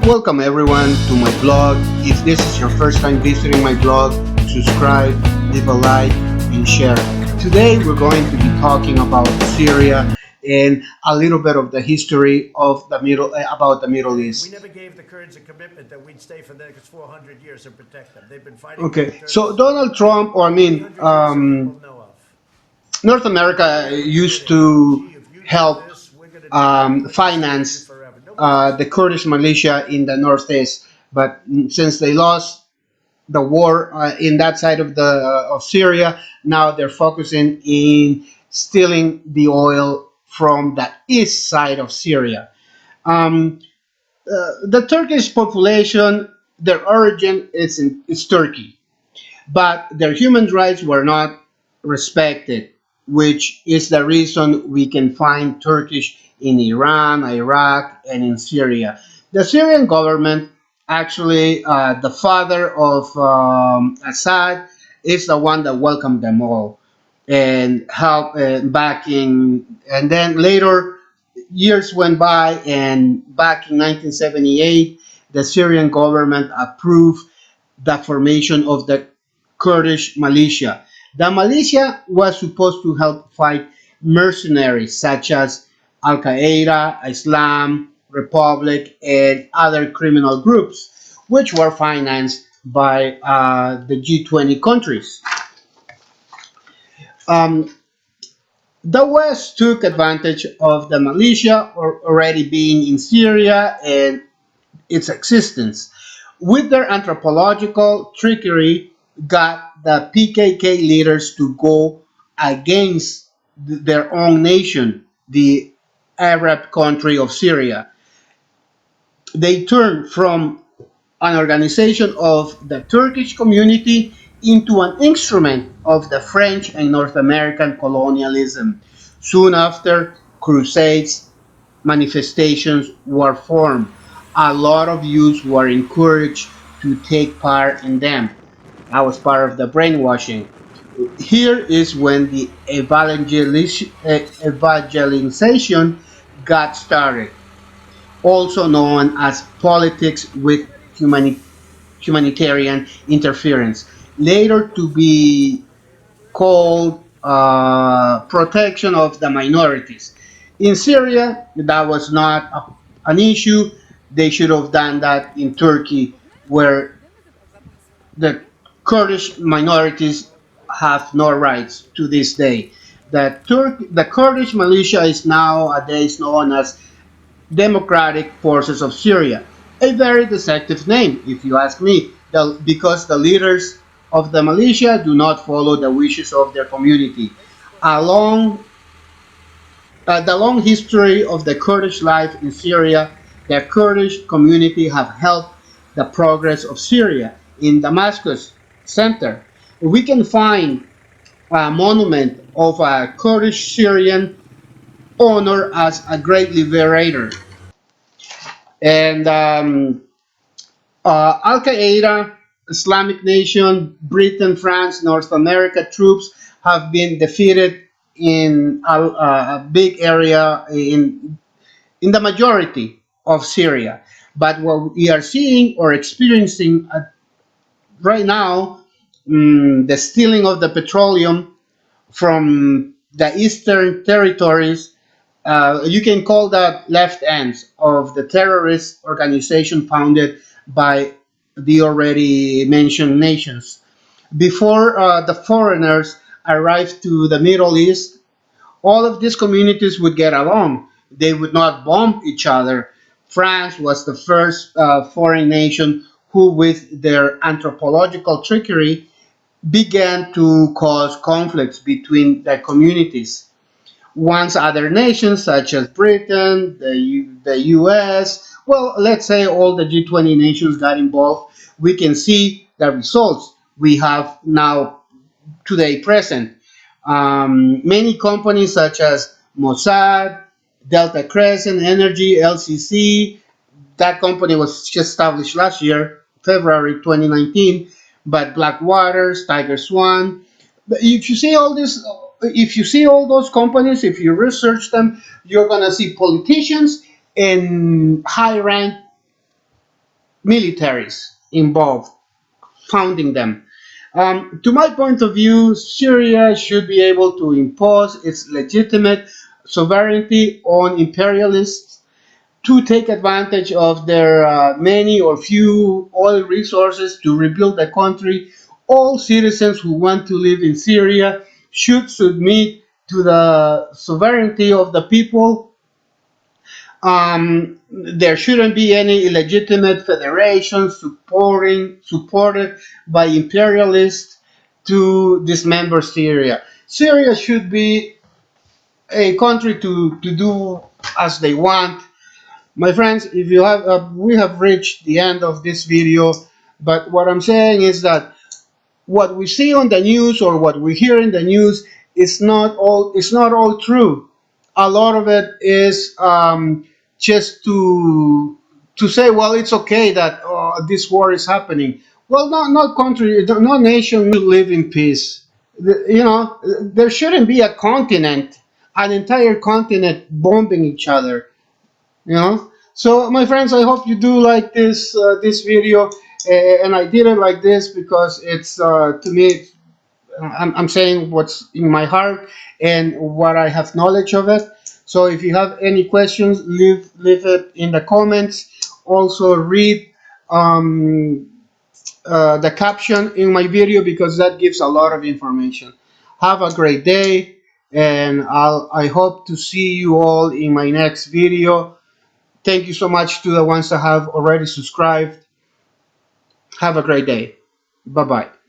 Welcome everyone to my blog. If this is your first time visiting my blog, subscribe, leave a like, and share. Today we're going to be talking about Syria and a little bit of the history of the Middle about the Middle We East. never gave the Kurds a commitment that we'd stay for the next 400 years and protect them. They've been fighting with the Okay, so Turks Donald Trump, or I for mean, 300 years that people know of. North We America never used committed, to gee, if you do help this, we're going to do that. Let's just stay with you finance forever. Nobody the listened. Kurdish militia in the Northeast, but since they lost the war in that side of the of Syria. Now they're focusing in stealing the oil from the east side of Syria. Um, the Turkish population, their origin is Turkey, but their human rights were not respected, which is the reason we can find Turkish in Iran, Iraq, and in Syria. The Syrian government, actually, the father of Assad, is the one that welcomed them all and helped backing. And then later, years went by, and back in 1978, the Syrian government approved the formation of the Kurdish militia. The militia was supposed to help fight mercenaries such as Al Qaeda, Islam Republic, and other criminal groups, which were financed by the G20 countries. Um, the West took advantage of the militia already being in Syria and its existence. With their anthropological trickery, got the PKK leaders to go against their own nation, the Arab country of Syria. They turned from an organization of the Turkish community into an instrument of the French and North American colonialism. Soon after, crusades, manifestations were formed. A lot of youths were encouraged to take part in them. I was part of the brainwashing. Here is when the evangelization got started, also known as politics with humani- humanitarian interference, later to be called protection of the minorities. In Syria, that was not an issue. They should have done that in Turkey, where the Kurdish minorities have no rights to this day. The Kurdish militia is nowadays known as Democratic Forces of Syria. A very deceptive name, if you ask me, because the leaders of the militia do not follow the wishes of their community. Along the long history of the Kurdish life in Syria, the Kurdish community have helped the progress of Syria. In Damascus center, we can find a monument of a Kurdish Syrian honor as a great liberator. And Al Qaeda, Islamic Nation, Britain, France, North America troops have been defeated in a big area in the majority of Syria. But what we are seeing or experiencing right now, the stealing of the petroleum from the eastern territories, you can call that left ends of the terrorist organization founded by the already mentioned nations. Before the foreigners arrived to the Middle East, all of these communities would get along. They would not bomb each other. France was the first foreign nation who, with their anthropological trickery, began to cause conflicts between the communities. Once other nations such as Britain, the US, well, let's say all the G20 nations got involved, we can see the results we have now today present. Many companies such as Mossad, Delta Crescent Energy, LCC, that company was just established last year, February 2019, but Blackwaters, Tiger Swan. But if you see all those companies, if you research them, you're gonna see politicians and high rank militaries involved founding them. To my point of view, Syria should be able to impose its legitimate sovereignty on imperialists to take advantage of their many or few oil resources to rebuild the country. All citizens who want to live in Syria should submit to the sovereignty of the people. There shouldn't be any illegitimate federation supported by imperialists to dismember Syria. Syria should be a country to do as they want. My friends, if you have, we have reached the end of this video, but what I'm saying is that what we see on the news or what we hear in the news is not all true. A lot of it is just to say, well, it's okay that this war is happening. Well, no country, no nation will live in peace. You know, there shouldn't be a continent, an entire continent bombing each other. You know. So, my friends, I hope you do like this video, and I did it like this because it's to me, I'm saying what's in my heart and what I have knowledge of it. So, if you have any questions, leave it in the comments. Also, read the caption in my video because that gives a lot of information. Have a great day, and I hope to see you all in my next video. Thank you so much to the ones that have already subscribed. Have a great day. Bye bye.